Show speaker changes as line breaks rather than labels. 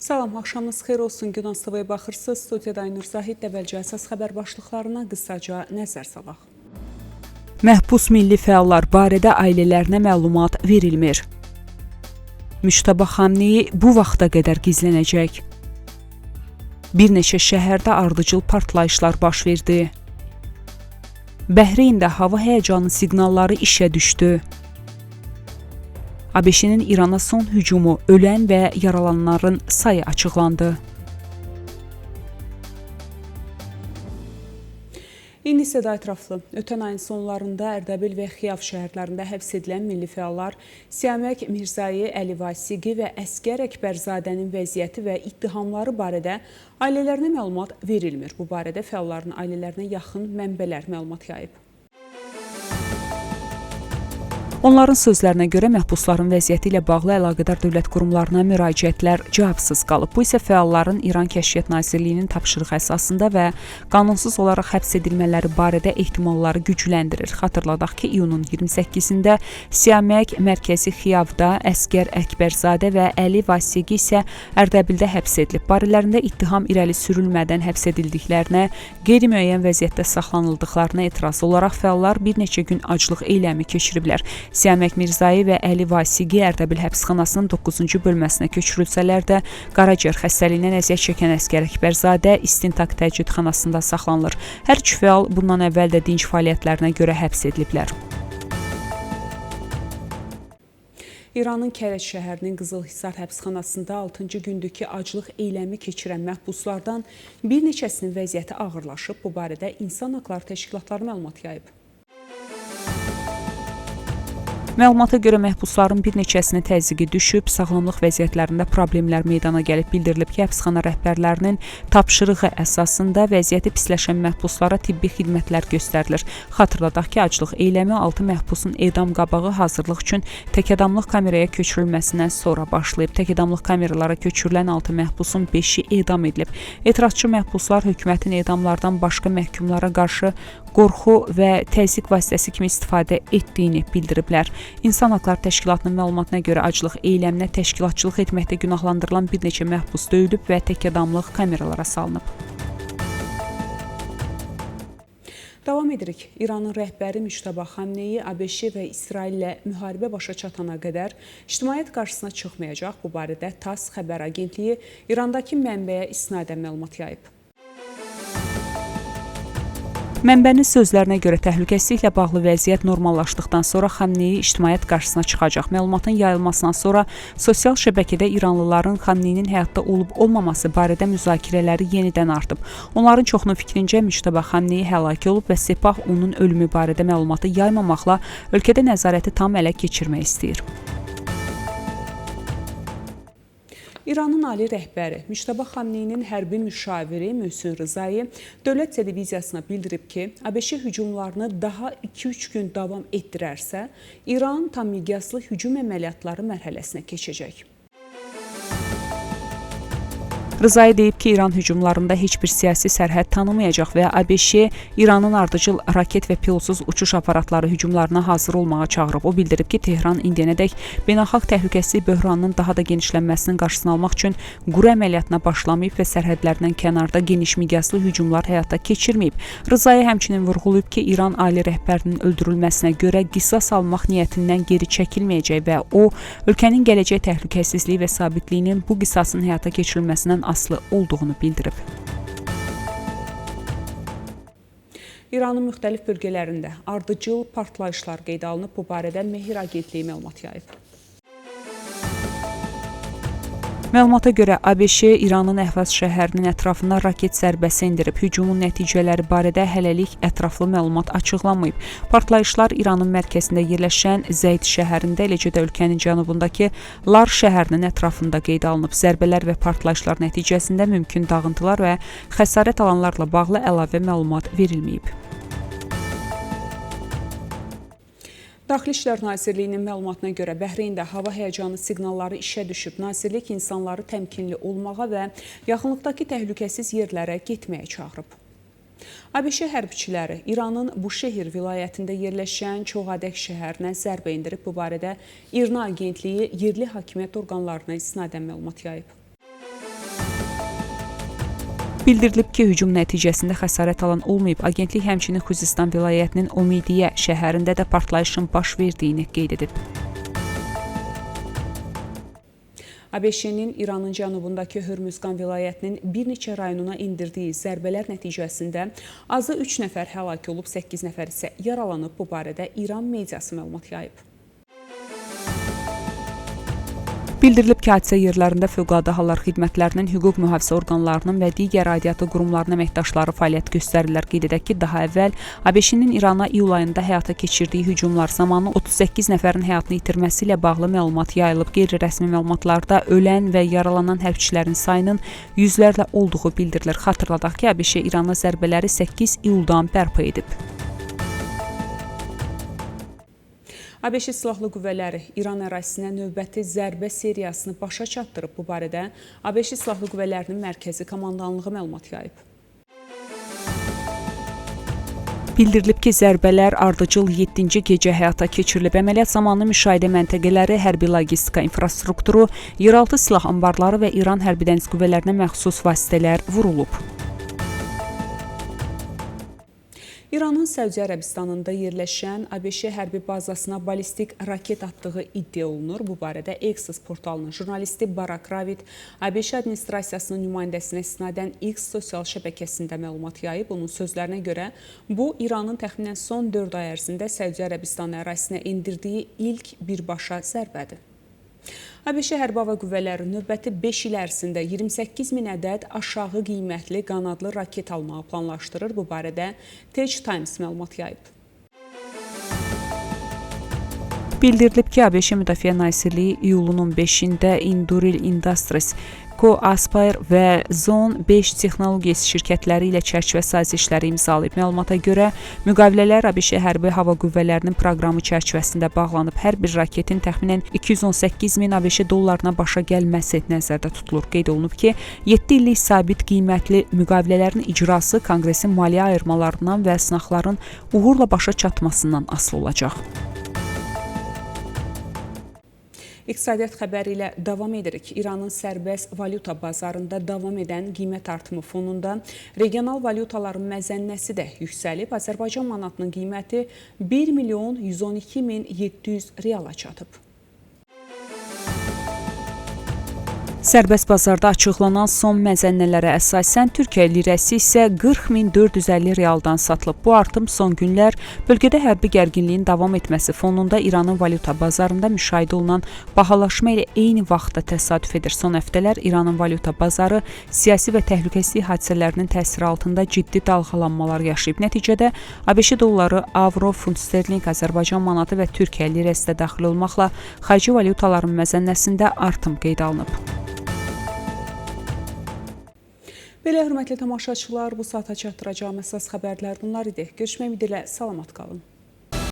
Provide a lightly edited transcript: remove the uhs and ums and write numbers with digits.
Salam, axşamınız xeyir olsun. Günah Savaya baxırsınız. Studiyada Aynur Zahid əvvəlcə əsas xəbər başlıqlarına qısaca nəzər salaq. Məhbus milli fəallar barədə ailələrinə məlumat verilmir. Müştəbə Xamneyi bu vaxta qədər gizlənəcək. Bir neçə şəhərdə ardıcıl partlayışlar baş verdi. Bəhreyndə hava həyəcanı siqnalları işə düşdü. ABŞ-nin İrana son hücumu, ölən və yaralananların sayı açıqlandı. İndi isə daha ətraflı. Ötən ayın sonlarında Ərdəbil və Xiyav şəhərlərində həbs edilən milli fəallar Siyamək Mirzayi, Əli Vasiqi və Əsgər Əkbərzadənin vəziyyəti və ittihamları barədə ailələrinə məlumat verilmir. Bu barədə fəalların ailələrinə yaxın mənbələr məlumat yayıb. Onların sözlərinə görə məhbusların vəziyyəti ilə bağlı əlaqədar dövlət qurumlarına müraciətlər cavabsız qalıb. Bu isə fəalların İran Kəşfiyyat Nazirliyinin tapşırığı əsasında və qanunsuz olaraq həbs edilmələri barədə ehtimalları gücləndirir. Xatırladaq ki, iyunun 28-də Siyamək Mərkəzi Xiyavda Əsgər Əkbərzadə və Əli Vasiqi isə Ərdəbildə həbs edilib. Barələrində ittiham irəli sürülmədən həbs edildiklərinə, qeyri-müəyyən vəziyyətdə saxlanıldıqlarına etiraz olaraq fəallar bir neçə gün aclıq eyləmi keçiriblər. Siyamək Mirzayi və Əli Vasiqi Ərdəbil həbsxanasının 9-cu bölməsinə köçürülsələr də, qaraciyər xəstəliyindən əziyyət çəkən Əsgər Əkbərzadə istintaq təcridxanasında saxlanılır. Hər üç fəal bundan əvvəl də dinc fəaliyyətlərinə görə həbs ediliblər. İranın Kərəc şəhərinin Qızılhisar həbsxanasında 6-cı gündükü aclıq eyləmi keçirən məhbuslardan bir neçəsinin vəziyyəti ağırlaşıb. Bu barədə İnsan Haqları Təşkilatları məlumat yayıb. Məlumata görə məhbusların bir neçəsinin təzyiqi düşüb, sağlamlıq vəziyyətlərində problemlər meydana gəlib. Bildirilib ki, həbsxana rəhbərlərinin tapşırığı əsasında vəziyyəti pisləşən məhbuslara tibbi xidmətlər göstərilir. Xatırladaq ki, aclıq eyləmi 6 məhbusun edam qabağı hazırlıq üçün təkadamlıq kameraya köçürülməsindən sonra başlayıb. Təkadamlıq kameralara köçürülən 6 məhbusun 5-i edam edilib. Etirazçı məhbuslar hökumətin edamlardan başqa məhkumlara qarşı qorxu və təzyiq vasitəsi kimi istifadə etdiyini bildiriblər. İnsan Haqları Təşkilatının məlumatına görə aclıq eyləminə təşkilatçılıq etməkdə günahlandırılan bir neçə məhbus döyülüb və təkadamlıq kameralara salınıb. Davam edirik. İranın rəhbəri Müştəbə Xamneyi ABŞ və İsraillə müharibə başa çatana qədər ictimaiyyət qarşısına çıxmayacaq. Bu barədə TASS xəbər agentliyi İrandakı mənbəyə isnadən məlumat yayıb. Mənbənin sözlərinə görə təhlükəsizliklə bağlı vəziyyət normallaşdıqdan sonra Xamneyi ictimaiyyət qarşısına çıxacaq. Məlumatın yayılmasından sonra sosial şəbəkədə İranlıların Xamneyinin həyatda olub-olmaması barədə müzakirələri yenidən artıb. Onların çoxunun fikrincə Müştəbə Xamneyi həlak olub və Sepah onun ölümü barədə məlumatı yaymamaqla ölkədə nəzarəti tam ələ keçirmək istəyir. İranın ali rəhbəri Müştəbə Xamneyinin hərbi müşaviri Möhsün Rızayı dövlət televiziyasına bildirib ki, ABŞ hücumlarını daha 2-3 gün davam etdirərsə, İran tam miqyaslı hücum əməliyyatları mərhələsinə keçəcək. Rızayı deyib ki, İran hücumlarında heç bir siyasi sərhəd tanımayacaq və ABŞ İranın ardıcıl raket və pilotsuz uçuş aparatları hücumlarına hazır olmağa çağırıb. O bildirib ki, Tehran indiyənədək beynəlxalq təhlükəsizlik böhranının daha da genişlənməsinin qarşısını almaq üçün quru əməliyyatına başlamayıb və sərhədlərindən kənarda geniş miqyaslı hücumlar həyata keçirməyib. Rızayı həmçinin vurğulayıb ki, İran ali rəhbərinin öldürülməsinə görə qisas almaq niyyətindən geri çəkilməyəcək və o, ölkənin gələcək təhlükəsizliyi və sabitliyinin bu qisasın həyata keçirilməsindən aslı olduğunu bildirib. İranın müxtəlif bölgələrində ardıcıl partlayışlar qeydə alınıb. Bu barədə Mehr agentliyi məlumat yayıb. Məlumata görə ABŞ İranın Əhvaz şəhərinin ətrafına raket zərbəsi endirib. Hücumun nəticələri barədə hələlik ətraflı məlumat açıqlanmayıb. Partlayışlar İranın mərkəzində yerləşən Zeyd şəhərində, eləcə də ölkənin cənubundakı Lar şəhərinin ətrafında qeydə alınıb. Zərbələr və partlayışlar nəticəsində mümkün dağıntılar və xəsarət alanlarla bağlı əlavə məlumat verilməyib. Daxili İşlər Nazirliyinin məlumatına görə Bəhreyndə hava həyəcanı siqnalları işə düşüb. Nazirlik insanları təmkinli olmağa və yaxınlıqdakı təhlükəsiz yerlərə getməyə çağırıb. ABŞ hərbçiləri İranın Buşehir vilayətində yerləşən Çoğadək şəhərinə zərbə endirib. Bu barədə İRNA agentliyi yerli hakimiyyət orqanlarına isnadən məlumat yayıb. Bildirilib ki, hücum nəticəsində xəsarət alan olmayıb. Agentlik həmçinin Xuzistan vilayətinin Omidiyyə şəhərində də partlayışın baş verdiyini qeyd edib. ABŞ-nin İranın cənubundakı Hürmüzqan vilayətinin bir neçə rayonuna indirdiyi zərbələr nəticəsində azı 3 nəfər həlak olub, 8 nəfər isə yaralanıb. Bu barədə İran mediası məlumat yayıb. Bildirilib ki, hadisə yerlərində Fövqəladə Hallar Xidmətlərinin, hüquq mühafizə orqanlarının və digər aidiyyatı qurumlarının əməkdaşları fəaliyyət göstərirlər. Qeyd edək ki, daha əvvəl ABŞ-nin İrana iyul ayında həyata keçirdiyi hücumlar zamanı 38 nəfərin həyatını itirməsi ilə bağlı məlumat yayılıb. Qeyri-rəsmi məlumatlarda ölən və yaralanan hərbçilərin sayının yüzlərlə olduğu bildirilir. Xatırladaq ki, ABŞ İrana zərbələri 8 iyuldan bərpa edib. ABŞ Silahlı Qüvvələri İran ərazisinə növbəti zərbə seriyasını başa çatdırıb. Bu barədə ABŞ Silahlı Qüvvələrinin mərkəzi komandanlığı məlumat yayıb. Bildirilib ki, zərbələr ardıcıl 7-ci gecə həyata keçirilib. Əməliyyat zamanı müşahidə məntəqələri, hərbi logistika infrastrukturu, yeraltı silah anbarları və İran hərbi dəniz qüvvələrinə məxsus vasitələr vurulub. İranın Səudiyyə Ərəbistanında yerləşən ABŞ hərbi bazasına ballistik raket atdığı iddia olunur. Bu barədə Axios portalının jurnalisti Barak Ravid ABŞ administrasiyasının nümayəndəsinə istinadən X sosial şəbəkəsində məlumat yayıb. Onun sözlərinə görə bu İranın təxminən son 4 ay ərzində Səudiyyə Ərəbistanı ərazisinə endirdiyi ilk birbaşa zərbədir. ABŞ Hərbi Hava Qüvvələri növbəti 5 il ərzində 28 min ədəd aşağı qiymətli qanadlı raket almağı planlaşdırır. Bu barədə Tech Times məlumat yayıb. Bildirilib ki, ABŞ Müdafiə Nazirliyi iyulun 15-də Induril Industries, Co-Aspire və Zone 5 texnologiyası şirkətləri ilə çərçivə sazişləri imzalayıb. Məlumata görə müqavilələr ABŞ Hərbi Hava Qüvvələrinin proqramı çərçivəsində bağlanıb. Hər bir raketin təxminən 218 min ABŞ dollarına başa gəlməsi nəzərdə tutulur. Qeyd olunub ki, 7 illik sabit qiymətli müqavilələrin icrası Konqresin maliyyə ayırmalarından və sınaqların uğurla başa çatmasından asılı olacaq. İqtisadiyyat xəbəri ilə davam edirik. İranın sərbəst valyuta bazarında davam edən qiymət artımı fonunda regional valyutaların məzənnəsi də yüksəlib. Azərbaycan manatının qiyməti 1 milyon 112 min 700 reala çatıb. Sərbəst bazarda açıqlanan son məzənnələrə əsasən Türkiyə lirəsi isə 40.450 realdan satılıb. Bu artım son günlər bölgədə hərbi gərginliyin davam etməsi fonunda İranın valyuta bazarında müşahidə olunan bahalaşma ilə eyni vaxtda təsadüf edir. Son həftələr İranın valyuta bazarı siyasi və təhlükəsizlik hadisələrinin təsiri altında ciddi dalğalanmalar yaşayıb. Nəticədə ABŞ dolları, avro, funt sterling, Azərbaycan manatı və Türkiyə lirəsi də daxil olmaqla xarici valyutaların məzənnəsində artım qeydə alınıb. Belə hörmətli tamaşaçılar, bu saata çatdıracağım əsas xəbərlər bunlar idi. Görüşmək ümidi ilə salamat qalın.